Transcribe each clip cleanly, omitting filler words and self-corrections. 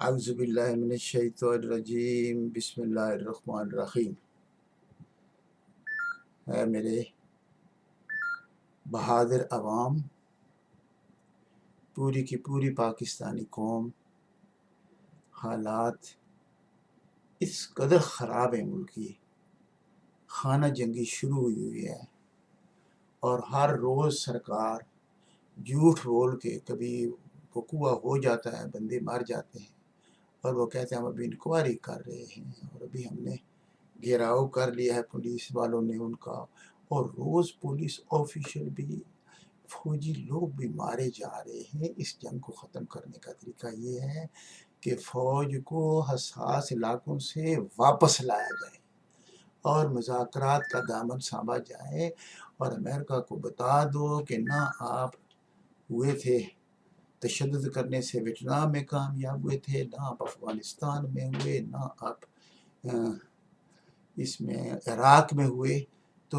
اعوذ باللہ من الشیطان الرجیم بسم اللہ الرحمن الرحیم۔ اے میرے بہادر عوام، پوری کی پوری پاکستانی قوم، حالات اس قدر خراب ہے ملک کی، خانہ جنگی شروع ہوئی ہے اور ہر روز سرکار جھوٹ بول کے کبھی وقوع ہو جاتا ہے، بندے مر جاتے ہیں اور وہ کہتے ہیں ہم ابھی انکوائری کر رہے ہیں اور ابھی ہم نے گھیراؤ کر لیا ہے پولیس والوں نے ان کا، اور روز پولیس آفیشل بھی، فوجی لوگ بھی مارے جا رہے ہیں۔ اس جنگ کو ختم کرنے کا طریقہ یہ ہے کہ فوج کو حساس علاقوں سے واپس لایا جائے اور مذاکرات کا دامن سانبھا جائے، اور امریکہ کو بتا دو کہ نہ آپ ہوئے تھے تشدد کرنے سے ویتنام میں کامیاب ہوئے تھے، نہ آپ افغانستان میں ہوئے، نہ آپ اس میں عراق میں ہوئے، تو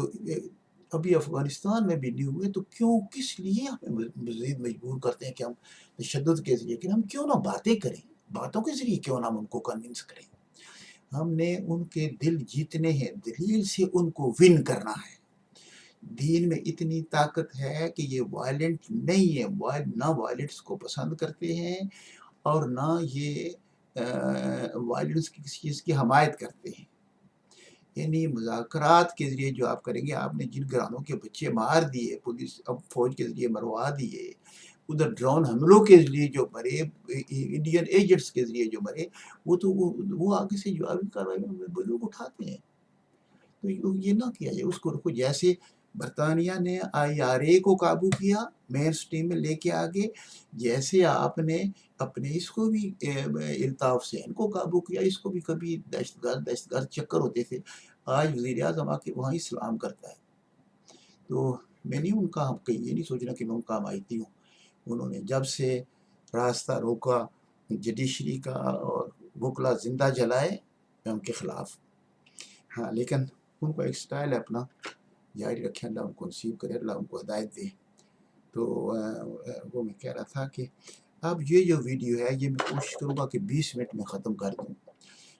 ابھی افغانستان میں بھی نہیں ہوئے، تو کیوں کس لیے ہمیں مزید مجبور کرتے ہیں کہ ہم تشدد کے ذریعے، لیکن ہم کیوں نہ باتیں کریں، باتوں کے ذریعے کیوں نہ ہم ان کو کنونس کریں۔ ہم نے ان کے دل جیتنے ہیں، دلیل سے ان کو ون کرنا ہے۔ دین میں اتنی طاقت ہے کہ یہ وائلنٹ نہیں ہے، نہ وائلنس کو پسند کرتے ہیں اور نہ یہ وائلنس کی کسی چیز کی حمایت کرتے ہیں۔ یعنی مذاکرات کے ذریعے جو آپ کریں گے، آپ نے جن گھرانوں کے بچے مار دیے، پولیس اب فوج کے ذریعے مروا دیے، ادھر ڈرون حملوں کے ذریعے جو مرے، انڈین ایجنٹس کے ذریعے جو مرے، وہ آگے سے جو ابھی کاروائی میں بندوق اٹھاتے ہیں۔ تو یہ نہ کیا جائے، اس کو رکھو، جیسے برطانیہ نے IRA کو قابو کیا، مین سٹریم میں لے کے آگے، جیسے آپ نے اپنے اس کو بھی الطاف حسین کو قابو کیا، اس کو بھی کبھی دہشت گرد چکر ہوتے تھے، آج وزیر اعظم آ کے وہاں اسلام کرتا ہے۔ تو میں نہیں ان کا یہ نہیں سوچنا کہ میں ان کا حمایتی ہوں، انہوں نے جب سے راستہ روکا جوڈیشری کا اور وکلا زندہ جلائے، میں ان کے خلاف، ہاں، لیکن ان کو ایک سٹائل ہے اپنا، جاری رکھیں، اللہ ان کو نصیب کرے، اللہ ان کو ہدایت دے۔ تو وہ میں کہہ رہا تھا کہ اب یہ جو ویڈیو ہے یہ میں کوشش کروں گا کہ 20 منٹ میں ختم کر دوں۔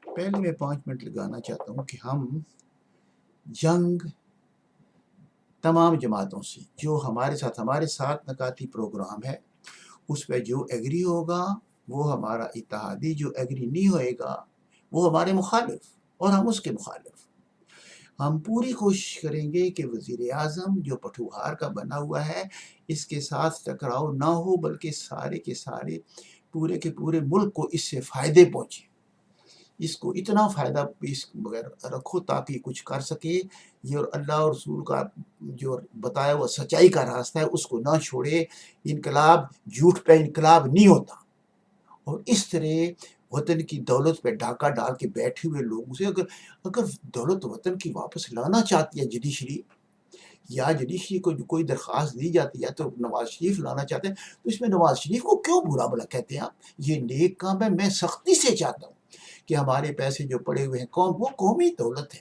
پہلے میں 5 منٹ لگانا چاہتا ہوں کہ ہم جنگ تمام جماعتوں سے، جو ہمارے ساتھ نکاتی پروگرام ہے، اس پہ جو ایگری ہوگا وہ ہمارا اتحادی، جو ایگری نہیں ہوئے گا وہ ہمارے مخالف اور ہم اس کے مخالف۔ ہم پوری کوشش کریں گے کہ وزیر اعظم جو پٹھوہار کا بنا ہوا ہے، اس کے ساتھ ٹکراؤ نہ ہو، بلکہ سارے کے سارے پورے کے پورے ملک کو اس سے فائدے پہنچے۔ اس کو اتنا فائدہ اس بغیر رکھو تاکہ کچھ کر سکے، یہ اور اللہ اور رسول کا جو بتایا وہ سچائی کا راستہ ہے، اس کو نہ چھوڑے۔ انقلاب جھوٹ پہ انقلاب نہیں ہوتا، اور اس طرح وطن کی دولت پہ ڈاکہ ڈال کے بیٹھے ہوئے لوگوں سے اگر دولت وطن کی واپس لانا چاہتی ہے جوڈیشری، یا جوڈیشری کو کوئی درخواست دی جاتی ہے تو نواز شریف لانا چاہتے ہیں، تو اس میں نواز شریف کو کیوں برا بلا کہتے ہیں آپ؟ یہ نیک کام ہے۔ میں سختی سے چاہتا ہوں کہ ہمارے پیسے جو پڑے ہوئے ہیں وہ قومی دولت ہے،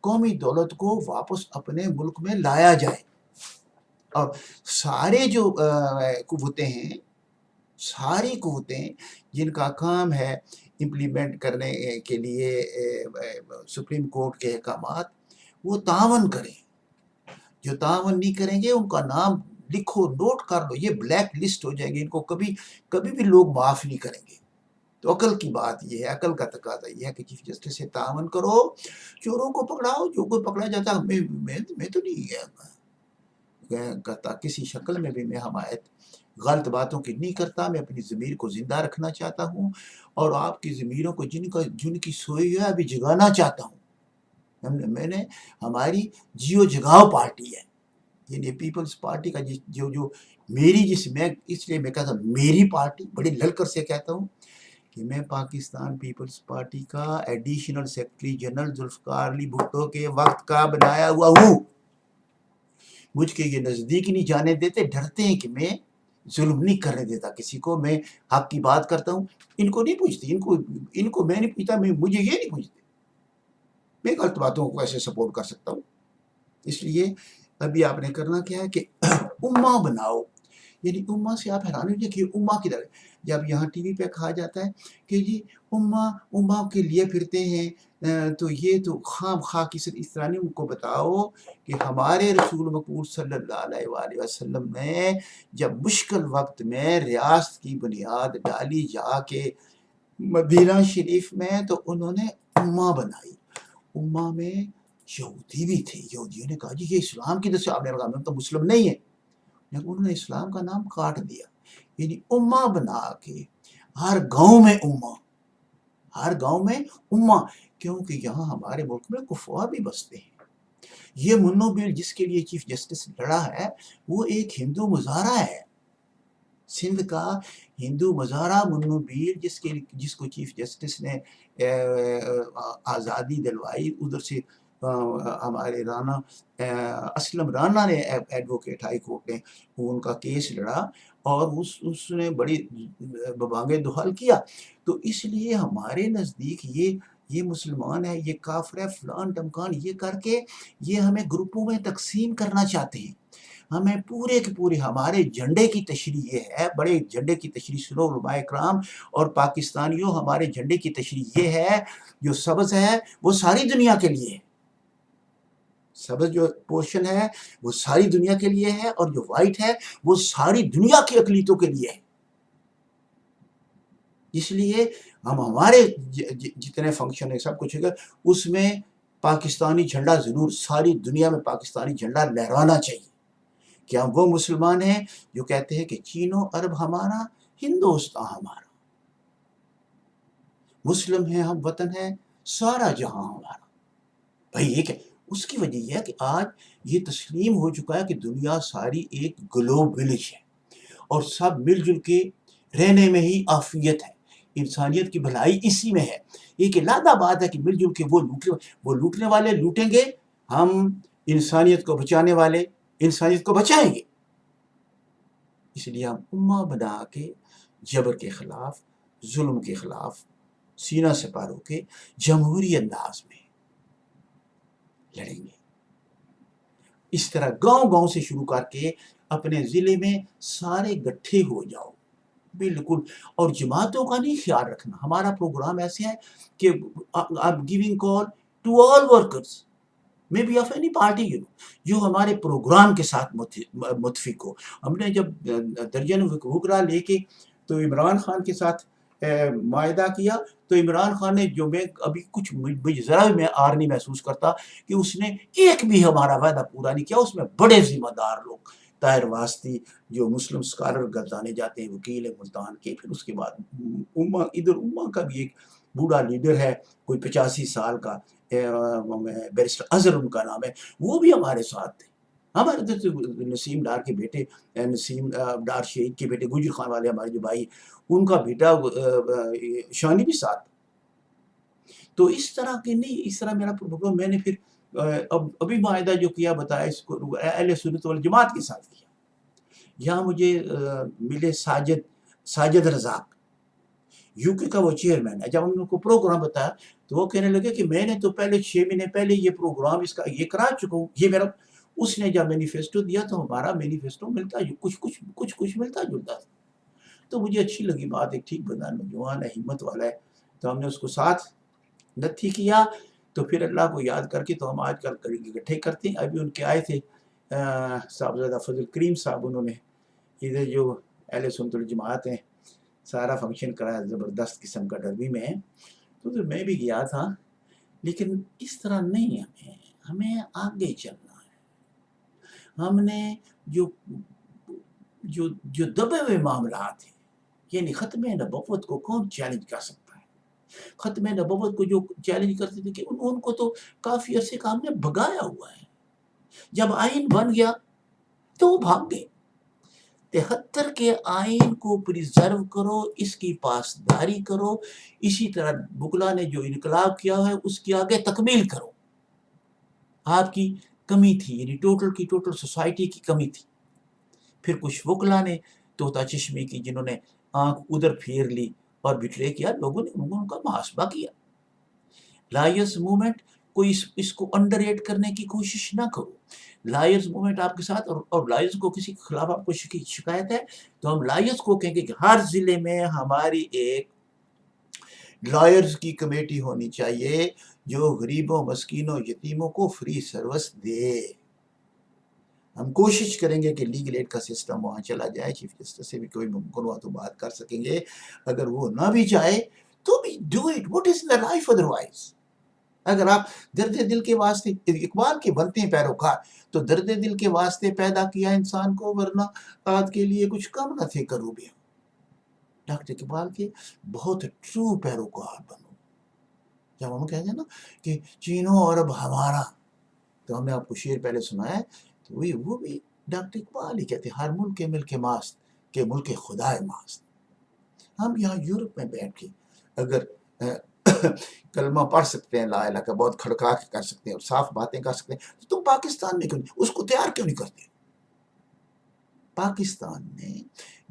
قومی دولت کو واپس اپنے ملک میں لایا جائے، اور سارے جو قوتیں ہیں، ساری قوتیں جن کا کام ہے امپلیمنٹ کرنے کے لیے سپریم کورٹ کے احکامات، وہ تعاون کریں۔ جو تعاون نہیں کریں گے ان کا نام لکھو، نوٹ کر لو، یہ بلیک لسٹ ہو جائیں گے، ان کو کبھی بھی لوگ معاف نہیں کریں گے۔ تو عقل کی بات یہ ہے، عقل کا تقاضا یہ ہے کہ چیف جسٹس سے تعاون کرو، چوروں کو پکڑاؤ، جو کوئی پکڑا جاتا ہے، میں تو نہیں کرتا کسی شکل میں بھی، میں حمایت غلط باتوں کی نہیں کرتا، میں اپنی ضمیر کو زندہ رکھنا چاہتا ہوں، اور آپ کی ضمیروں کو جن کی سوئی ہے ابھی جگانا چاہتا ہوں۔ میں نے ہماری جیو جگاؤ پارٹی ہے، یعنی پیپلز پارٹی کا جو میری میں اس لیے میں کہتا ہوں میری پارٹی، بڑے للکر سے کہتا ہوں کہ میں پاکستان پیپلز پارٹی کا additional secretary general Zulfiqar Ali Bhutto کے وقت کا بنایا ہوا ہوں۔ مجھ کے یہ نزدیک نہیں جانے دیتے، ڈرتے ہیں کہ میں ظلم نہیں کرنے دیتا کسی کو، میں حق کی بات کرتا ہوں۔ ان کو نہیں پوچھتی، ان کو میں نہیں پوچھتا، مجھے یہ نہیں پوچھتے، میں غلط باتوں کو ایسے سپورٹ کر سکتا ہوں۔ اس لیے ابھی آپ نے کرنا کیا ہے کہ امہ بناؤ، یعنی امہ سے آپ حیران ہوئے کہ امہ کی طرح جب یہاں ٹی وی پہ کہا جاتا ہے کہ جی امہ کے لیے پھرتے ہیں، تو یہ تو خام خواہ کی اس طرح نہیں، ان کو بتاؤ کہ ہمارے رسول مقبول صلی اللہ علیہ وآلہ وسلم نے جب مشکل وقت میں ریاست کی بنیاد ڈالی جا کے مدینہ شریف میں، تو انہوں نے امہ بنائی۔ امہ میں یہودی بھی تھے، یہودیوں نے کہا جی یہ اسلام کی طرف سے آپ نے لگا، تو مسلم نہیں ہے، لیکن انہوں نے اسلام کا نام کاٹ دیا۔ یعنی امہ بنا کے ہر گاؤں میں امہ، ہر گاؤں میں امہ، کیونکہ یہاں ہمارے ملک میں کفار بھی بستے ہیں۔ یہ منو بل جس کے لیے چیف جسٹس لڑا ہے، وہ ایک ہندو مظاہرہ ہے، سندھ کا ہندو مظاہرہ منو بل، جس کو چیف جسٹس نے آزادی دلوائی، ادھر سے ہمارے رانا اسلم رانا نے ایڈوکیٹ ہائی کورٹ نے ان کا کیس لڑا، اور اس نے بڑی ببانگ دہل کیا۔ تو اس لیے ہمارے نزدیک یہ مسلمان ہے، یہ کافر ہے، فلان ٹمکان، یہ کر کے یہ ہمیں گروپوں میں تقسیم کرنا چاہتے ہیں۔ ہمیں پورے کے پورے ہمارے جھنڈے کی تشریح یہ ہے، بڑے جھنڈے کی تشریح سنو علماء کرام اور پاکستانیوں، ہمارے جھنڈے کی تشریح یہ ہے، جو سبز ہے وہ ساری دنیا کے لیے ہے، سبز جو پورشن ہے وہ ساری دنیا کے لیے ہے، اور جو وائٹ ہے وہ ساری دنیا کی اقلیتوں کے لیے ہے۔ اس لیے ہمارے جتنے فنکشن ہے سب کچھ ہے، اس میں پاکستانی جھنڈا ضرور ساری دنیا میں پاکستانی جھنڈا لہرانا چاہیے، کہ ہم وہ مسلمان ہیں جو کہتے ہیں کہ چین و عرب ہمارا، ہندوستان ہمارا، مسلم ہیں ہم، وطن ہے سارا جہاں ہمارا۔ بھائی یہ کیا، اس کی وجہ یہ ہے کہ آج یہ تسلیم ہو چکا ہے کہ دنیا ساری ایک گلوب ولیج ہے، اور سب مل جل کے رہنے میں ہی عافیت ہے، انسانیت کی بھلائی اسی میں ہے۔ ایک علیحدہ بات ہے کہ مل جل کے وہ لوٹنے والے لوٹیں گے، ہم انسانیت کو بچانے والے انسانیت کو بچائیں گے۔ اس لیے ہم امہ بنا کے جبر کے خلاف، ظلم کے خلاف سینہ سپار ہو کے جمہوری انداز میں لڑیں گے۔ اس طرح گاؤں گاؤں سے شروع کر کے اپنے ضلع میں سارے گٹھے ہو جاؤ، بالکل، اور جماعتوں کا نہیں خیال رکھنا۔ ہمارا پروگرام ایسے ہے کہ giving call to all workers میں بی آف اینی پارٹی، جو ہمارے پروگرام کے ساتھ متفق ہو۔ ہم نے جب درجن وکرا لے کے تو عمران خان کے ساتھ معاہدہ کیا، تو عمران خان نے جو میں ابھی کچھ ذرا بھی میں آر نہیں محسوس کرتا کہ اس نے ایک بھی ہمارا وعدہ پورا نہیں کیا۔ اس میں بڑے ذمہ دار لوگ، طاہر واسطی جو مسلم اسکالر گردانے جاتے ہیں، وکیل ملتان کے، پھر اس کے بعد ادھر امہ کا بھی ایک بوڑھا لیڈر ہے، کوئی 85 سال کا، بیرسٹر اظہر ان کا نام ہے، وہ بھی ہمارے ساتھ تھے۔ ہمارے نسیم ڈار کے بیٹے، نسیم ڈار شہید کے بیٹے، گجر خان والے ہمارے جو بھائی، ان کا بیٹا شانی بھی ساتھ۔ تو اس طرح کے نہیں، اس طرح میرا پروگرام میں نے پھر ابھی معاہدہ جو کیا بتایا، اس کو اہل سنت والجماعت کے ساتھ کیا۔ یہاں مجھے ملے ساجد رزاق، یو کے کا وہ چیئرمین ہے۔ جب ہم ان کو پروگرام بتایا تو وہ کہنے لگے کہ میں نے تو پہلے 6 مہینے پہلے یہ پروگرام اس کا یہ کرا چکا ہوں، یہ میرا۔ اس نے جب مینیفیسٹو دیا تو ہمارا مینیفیسٹو ملتا کچھ ملتا جلتا تھا۔ تو مجھے اچھی لگی بات، ایک ٹھیک بندہ، نوجوان ہے، ہمت والا ہے، تو ہم نے اس کو ساتھ نتھی کیا۔ تو پھر اللہ کو یاد کر کے تو ہم آج کل اکٹھے کرتے ہیں۔ ابھی ان کے آئے تھے صاحبزادہ فضل کریم صاحب، انہوں نے ادھر جو اہل سنت الجماعت ہیں سارا فنکشن کرایا، زبردست قسم کا ڈربی میں ہے، تو میں بھی گیا تھا۔ لیکن اس طرح نہیں، ہمیں آگے چلنا ہے۔ ہم نے جو دبے ہوئے معاملات ہیں، یعنی ختم نبوت کو کون چیلنج کر سکتا ہے؟ ختم نبوت کو جو چیلنج کرتے تھے کہ ان کو تو کافی عرصے کا ہم نے بھگایا ہوا ہے، جب آئین بن گیا تو وہ بھاگ گئے۔ 73 کے آئین کو پریزرو کرو، اس کی پاسداری کرو، اسی طرح بغلا نے جو انقلاب کیا ہے اس کی آگے تکمیل کرو۔ آپ کی کمی تھی، یعنی ٹوٹل سوسائٹی کی کمی تھی۔ پھر کچھ وکلا نے طوطا چشمی کی، جنہوں نے آنکھ ادھر پھیر لی اور بٹرے کیا، لوگوں نے ان کا محاسبہ کیا۔ لائرس موومنٹ کوئی اس کو انڈر ریٹ کرنے کی کوشش نہ کرو. لائرز موومنٹ آپ کے ساتھ، اور لائرز کو کسی کے خلاف آپ کو شکایت ہے تو ہم لائرز کو کہیں گے کہ ہر ضلع میں ہماری ایک لائرز کی کمیٹی ہونی چاہیے جو غریبوں، مسکینوں، یتیموں کو فری سروس دے. ہم کوشش کریں گے کہ لیگل ایڈ کا سسٹم وہاں چلا جائے. چیف جسٹس سے بھی کوئی ممکن ہوا تو بات کر سکیں گے. اگر وہ نہ بھی چاہے تو بھی do it. What is the life otherwise? اگر آپ درد دل کے واسطے، اقبال کے بنتے ہیں پیروکار، تو درد دل کے واسطے پیدا کیا انسان کو، ورنہ آج کے لیے کچھ کم نہ تھے کرو بھی. ڈاکٹر اقبال کے بہت ٹرو پیروکار بنو. جب ہم کہتے ہیں نا کہ چینو اور اب ہمارا، تو ہم نے آپ کو شعر پہلے سنایا ہے، تو وہ بھی ڈاکٹر اقبال ہی کہتے ہیں، ہر ملک کے ملک ماست کہ ملک خدائے ماست. ہم یہاں یورپ میں بیٹھ کے اگر کلمہ پڑھ سکتے ہیں، لا الہ کا بہت کھڑکا کے کر سکتے ہیں اور صاف باتیں کر سکتے ہیں، تو تم پاکستان میں کیوں نہیں اس کو تیار کیوں نہیں کرتے؟ پاکستان میں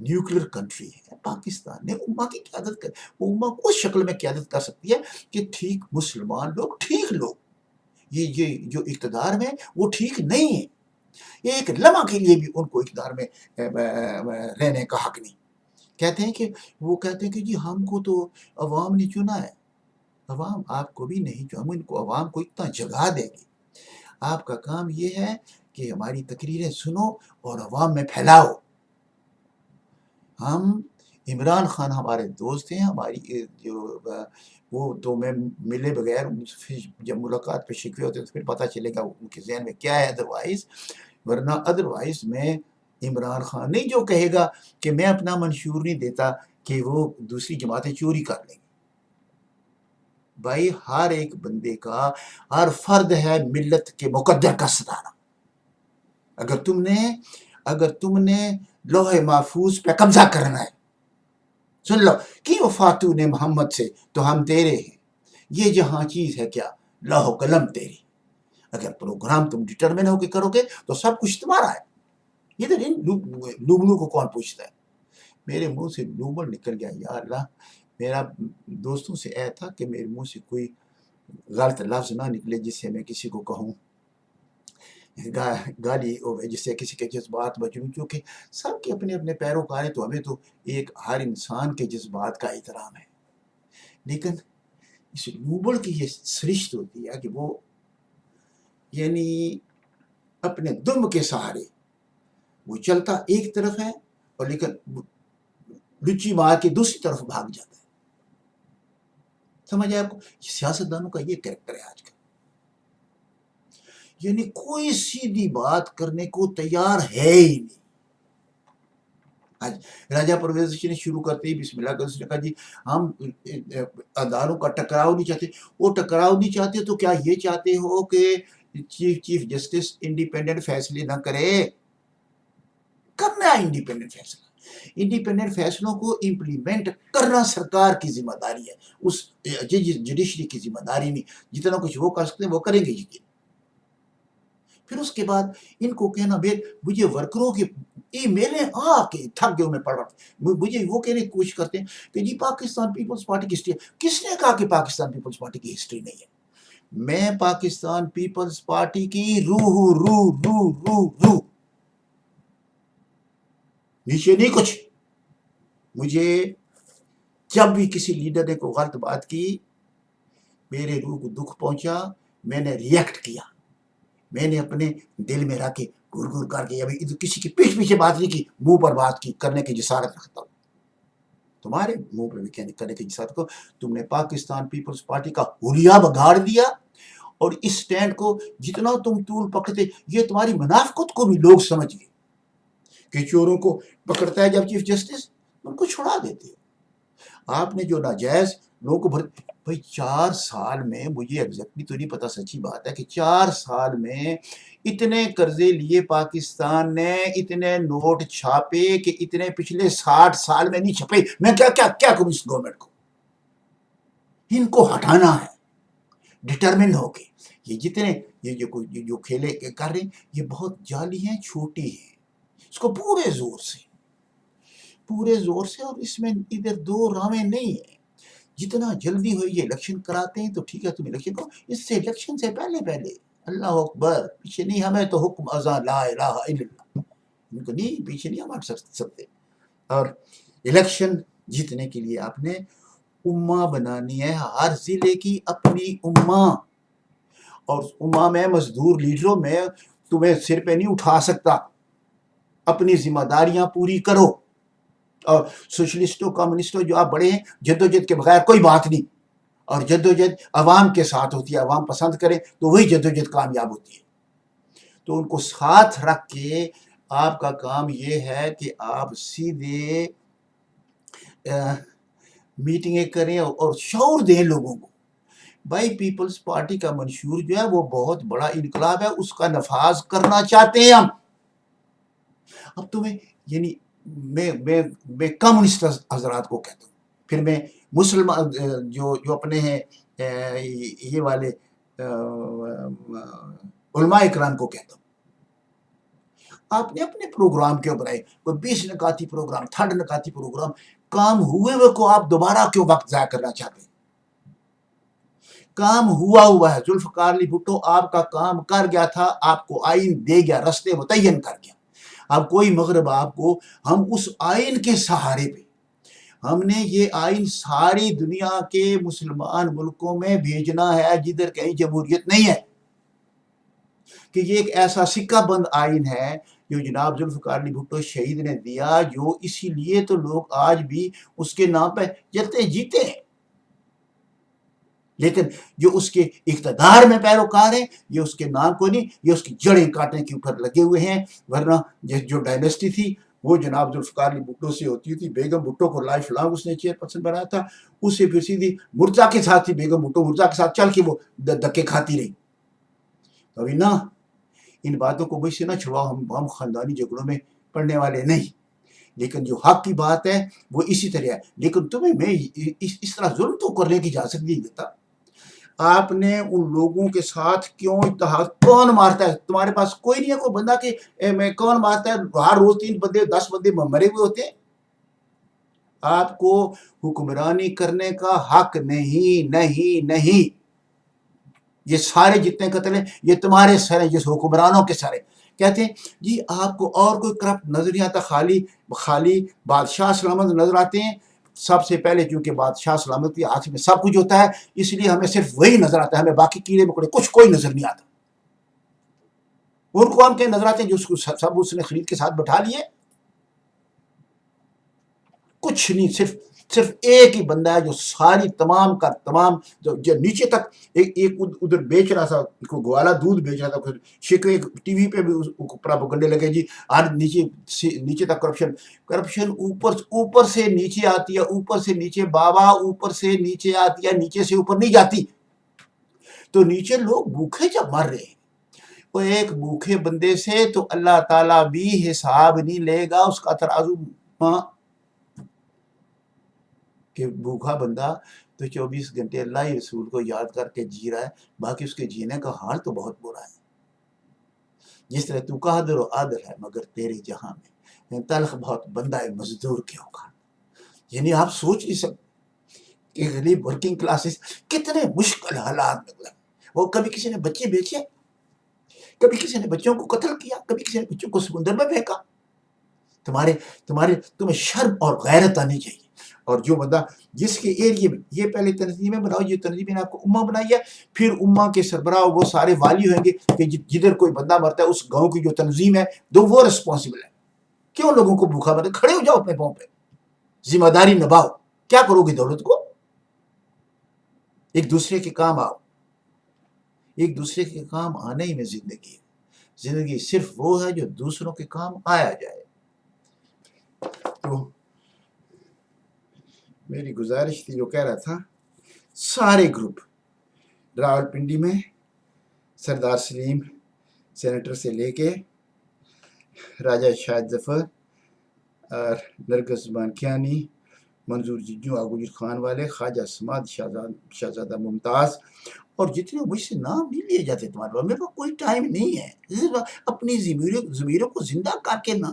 نیوکلیر کنٹری ہے. پاکستان نے امہ کی قیادت کر، امہ کو اس شکل میں قیادت کر سکتی ہے کہ ٹھیک مسلمان لوگ، ٹھیک لوگ، یہ جو اقتدار میں وہ ٹھیک نہیں ہے. یہ ایک لمحہ کے لیے بھی ان کو اقتدار میں رہنے کا حق نہیں. کہتے ہیں کہ وہ کہتے ہیں کہ جی ہم کو تو عوام نے چنا ہے. عوام آپ کو بھی نہیں چنا، ہم ان کو عوام کو اتنا جگا دیں گے. آپ کا کام یہ ہے کہ ہماری تقریریں سنو اور عوام میں پھیلاؤ. ہم عمران خان ہمارے دوست ہیں، ہماری جو وہ تو میں ملے بغیر جب ملاقات پہ شکوے ہوتے تو پھر پتہ چلے گا ان کے ذہن میں کیا ہے ادروائز. ورنہ ادروائز میں عمران خان نہیں جو کہے گا کہ میں اپنا منشور نہیں دیتا کہ وہ دوسری جماعتیں چوری کر لیں گی. بھائی ہر ایک بندے کا، ہر فرد ہے ملت کے مقدر کا ستارہ. اگر تم نے لوح محفوظ پہ قبضہ کرنا ہے، سن لو کی وفاتو نے محمد سے تو ہم تیرے ہیں، یہ جہاں چیز ہے کیا لوح و قلم تیری. اگر پروگرام تم ڈٹرمن ہو کے کرو گے تو سب کچھ تمہارا ہے. یہ تو لوبلو کو کون پوچھتا ہے؟ میرے منہ سے لوبل نکل گیا، یا اللہ. میرا دوستوں سے عہد تھا کہ میرے منہ سے کوئی غلط لفظ نہ نکلے جس سے میں کسی کو کہوں گالی ہوئے، جس سے کسی کے جذبات بچوں، کیونکہ سب کے اپنے اپنے پیروکار ہیں. تو ہمیں تو ایک ہر انسان کے جذبات کا احترام ہے. لیکن اس لوبل کی یہ سرشت ہوتی ہے کہ وہ یعنی اپنے دم کے سہارے وہ چلتا ایک طرف ہے اور لیکن لچی مار کے دوسری طرف بھاگ جاتا ہے. سمجھ آئے آپ کو؟ سیاستدانوں کا یہ کریکٹر ہے آج کل. یعنی کوئی سیدھی بات کرنے کو تیار ہے ہی نہیں. آج راجہ پرویز نے شروع کرتے ہی بسم اللہ کا اس نے کہا جی ہم اداروں کا ٹکراؤ نہیں چاہتے. وہ ٹکراؤ نہیں چاہتے تو کیا یہ چاہتے ہو کہ چیف جسٹس انڈیپینڈنٹ فیصلے نہ کرے؟ کرنا ہے انڈیپینڈنٹ فیصلہ. انڈیپینڈنٹ فیصلوں کو امپلیمنٹ کرنا سرکار کی ذمہ داری ہے، اس جوڈیشری کی ذمہ داری نہیں. جتنا کچھ وہ کر سکتے ہیں وہ کریں گے یقین. پھر اس کے بعد ان کو کہنا مجھے ورکروں کی ای میلیں آ کے تھک گئے میں پڑھ رہا ہوں، مجھے وہ کہنے کی کوشش کرتے ہیں کہ جی پاکستان پیپلز پارٹی کی ہسٹری ہے. کس نے کہا کہ پاکستان پیپلز پارٹی کی ہسٹری نہیں ہے؟ میں پاکستان پیپلز پارٹی کی روح نیچے نہیں کچھ. مجھے جب بھی کسی لیڈر نے کوئی غلط بات کی، میرے روح کو دکھ پہنچا، میں نے ریئیکٹ کیا. میں نے اپنے دل میں رکھ کے گھر کر کے ابھی کسی کی پیچھے بات نہیں کی، منہ پر بات کی کرنے کی جسارت رکھتا ہوں. تمہارے منہ پہ بھی کرنے کی جسارت کو تم نے پاکستان پیپلز پارٹی کا حلیہ بگاڑ دیا. اور اس سٹینڈ کو جتنا تم طول پکڑتے، یہ تمہاری منافقت کو بھی لوگ سمجھ گئے کہ چوروں کو پکڑتا ہے جب چیف جسٹس ان کو چھڑا دیتے. آپ نے جو ناجائز لوگوں کو بھائی 4 سال میں، مجھے ایگزیکٹلی تو نہیں پتا، سچی بات ہے کہ 4 سال میں اتنے قرضے لیے پاکستان نے، اتنے نوٹ چھاپے کہ اتنے پچھلے 60 سال میں نہیں چھپے. میں کیا کروں اس گورنمنٹ کو؟ ان کو ہٹانا ہے ڈٹرمن ہو کے. یہ جو کھیلے کر رہے ہیں یہ بہت جعلی ہیں، چھوٹی ہیں. اس کو پورے زور سے، اور اس میں ادھر دو راہیں نہیں ہیں. جتنا جلدی ہو یہ الیکشن کراتے ہیں تو ٹھیک ہے تم الیکشن کرو، اس سے الیکشن سے پہلے اللہ اکبر پیچھے نہیں، ہمیں تو حکم اذان لا الہ الا اللہ، ان کو نہیں پیچھے نہیں ہم ہٹ سکتے. اور الیکشن جیتنے کے لیے آپ نے امہ بنانی ہے، ہر ضلع کی اپنی امہ، اور امہ میں مزدور لیڈروں میں تمہیں سر پہ نہیں اٹھا سکتا، اپنی ذمہ داریاں پوری کرو. اور سوشلسٹوں کمیونسٹوں جو آپ بڑے ہیں، جدوجہد کے بغیر کوئی بات نہیں، اور جدوجہد عوام کے ساتھ ہوتی ہے، عوام پسند کریں تو وہی جدوجہد کامیاب ہوتی ہے. تو ان کو ساتھ رکھ کے آپ کا کام یہ ہے کہ آپ سیدھے میٹنگیں کریں اور شعور دیں لوگوں کو. بھائی پیپلز پارٹی کا منشور جو ہے وہ بہت بڑا انقلاب ہے، اس کا نفاذ کرنا چاہتے ہیں ہم. اب تمہیں یعنی میں کمیونسٹ حضرات کو کہتا ہوں، پھر میں مسلمان جو اپنے ہیں یہ والے علماء اکرام کو کہتا ہوں، آپ نے اپنے پروگرام کیوں بنائے؟ کوئی 20 نکاتی پروگرام، 30 نکاتی پروگرام، کام ہوئے ہوئے کو آپ دوبارہ کیوں وقت ضائع کرنا چاہتے ہیں؟ کام ہوا ہے. ذوالفقار علی بھٹو آپ کا کام کر گیا تھا، آپ کو آئین دے گیا، رستے متعین کر گیا. اب کوئی مغرب آپ کو، ہم اس آئین کے سہارے پہ، ہم نے یہ آئین ساری دنیا کے مسلمان ملکوں میں بھیجنا ہے جدھر کہیں جمہوریت نہیں ہے، کہ یہ ایک ایسا سکہ بند آئین ہے جو جناب ذوالفقار علی بھٹو شہید نے دیا، جو اسی لیے تو لوگ آج بھی اس کے نام پہ جلتے جیتے ہیں. لیکن جو اس کے اقتدار میں پیروکار ہیں یہ اس کے نام کو نہیں، یہ اس کی جڑیں کاٹنے کے اوپر لگے ہوئے ہیں. ورنہ جو ڈائنیسٹی تھی وہ جناب ذوالفقار علی بھٹو سے ہوتی تھی. بیگم بھٹو کو لائف لانگ اس نے چیئرپرسن بنایا تھا، اس سے پھر سیدھی مرزا کے ساتھ تھی بیگم بھٹو، مرزا کے ساتھ چل کے وہ دھکے کھاتی رہی. ابھی نہ ان باتوں کو مجھ سے نہ چھڑواؤ، ہم خاندانی جھگڑوں میں پڑنے والے نہیں، لیکن جو حق کی بات ہے وہ اسی طرح ہے. لیکن تمہیں میں اس طرح ظلم تو کرنے کی اجازت نہیں دیتا. آپ نے ان لوگوں کے ساتھ کیوں اتحاد؟ کون مارتا ہے؟ تمہارے پاس کوئی نہیں ہے کوئی بندہ کہ میں کون مارتا ہے؟ ہر روز 3 بندے 10 بندے مرے ہوئے ہوتے ہیں. آپ کو حکمرانی کرنے کا حق نہیں. یہ سارے جتنے قتل ہیں یہ تمہارے سر ہیں، جس حکمرانوں کے سر ہیں. کہتے ہیں جی آپ کو اور کوئی کرپٹ نظر نہیں آتا، خالی بادشاہ سلامت نظر آتے ہیں. سب سے پہلے چونکہ بادشاہ سلامت کے ہاتھ میں سب کچھ ہوتا ہے، اس لیے ہمیں صرف وہی نظر آتا ہے، ہمیں باقی کیڑے مکوڑے کچھ کوئی نظر نہیں آتا. ان کو ہم کہیں نظر آتے ہیں جو اس کو سب اس نے خرید کے ساتھ بٹھا لیے. کچھ نہیں، صرف ایک ہی بندہ ہے جو ساری تمام کا تمام جو نیچے تک ایک ادھر بیچ رہا تھا، گوالا دودھ بیچ رہا تھا، شکوے ٹی وی پہ بھی پروپیگنڈے لگے جی آج نیچے تک کرپشن اوپر سے نیچے آتی ہے، اوپر سے نیچے بابا، اوپر سے نیچے آتی ہے، نیچے سے اوپر نہیں جاتی. تو نیچے لوگ بھوکے جب مر رہے ہیں، وہ ایک بھوکے بندے سے تو اللہ تعالیٰ بھی حساب نہیں لے گا. اس کا ترازو کہ بھوکا بندہ تو 24 گھنٹے اللہ رسول کو یاد کر کے جی رہا ہے، باقی اس کے جینے کا حال تو بہت برا ہے. جس طرح تو قادر و عادل ہے مگر تیرے جہاں میں تلخ بہت بندہ ہے مزدور کیوں کا. یعنی آپ سوچ نہیں سکتے کہ غریب ورکنگ کلاسز کتنے مشکل حالات میں، وہ کبھی کسی نے بچے بیچے، کبھی کسی نے بچوں کو قتل کیا، کبھی کسی نے بچوں کو سمندر میں پھینکا. تمہیں شرم اور غیرت آنی چاہیے. اور جو بندہ جس کے ایریے میں یہ پہلے تنظیمیں بناؤ، یہ تنظیمیں نے آپ کو امہ بنائی ہے، پھر امہ کے سربراہ وہ سارے والی ہوئیں گے کہ جدھر کوئی بندہ مرتا ہے اس گاؤں کی جو تنظیم ہے تو وہ ریسپانسبل ہے. کیوں لوگوں کو بھوکا مرے؟ کھڑے ہو جاؤ اپنے پاؤں پہ، ذمہ داری نبھاؤ. کیا کرو گی دولت کو؟ ایک دوسرے کے کام آؤ. ایک دوسرے کے کام آنے ہی میں زندگی ہے. زندگی صرف وہ ہے جو دوسروں کے کام آیا جائے. تو میری گزارش تھی، جو کہہ رہا تھا، سارے گروپ راول پنڈی میں سردار سلیم سینیٹر سے لے کے راجہ شاہد ظفر اور نرگس بانکیانی، منظور ججو، آگوجر خان والے، خواجہ سماد، شہزادہ ممتاز، اور جتنے مجھ سے نام نہیں لیے جاتے تمہارے پاس، میرے پاس کوئی ٹائم نہیں ہے. اپنی ضمیروں کو زندہ کر کے نا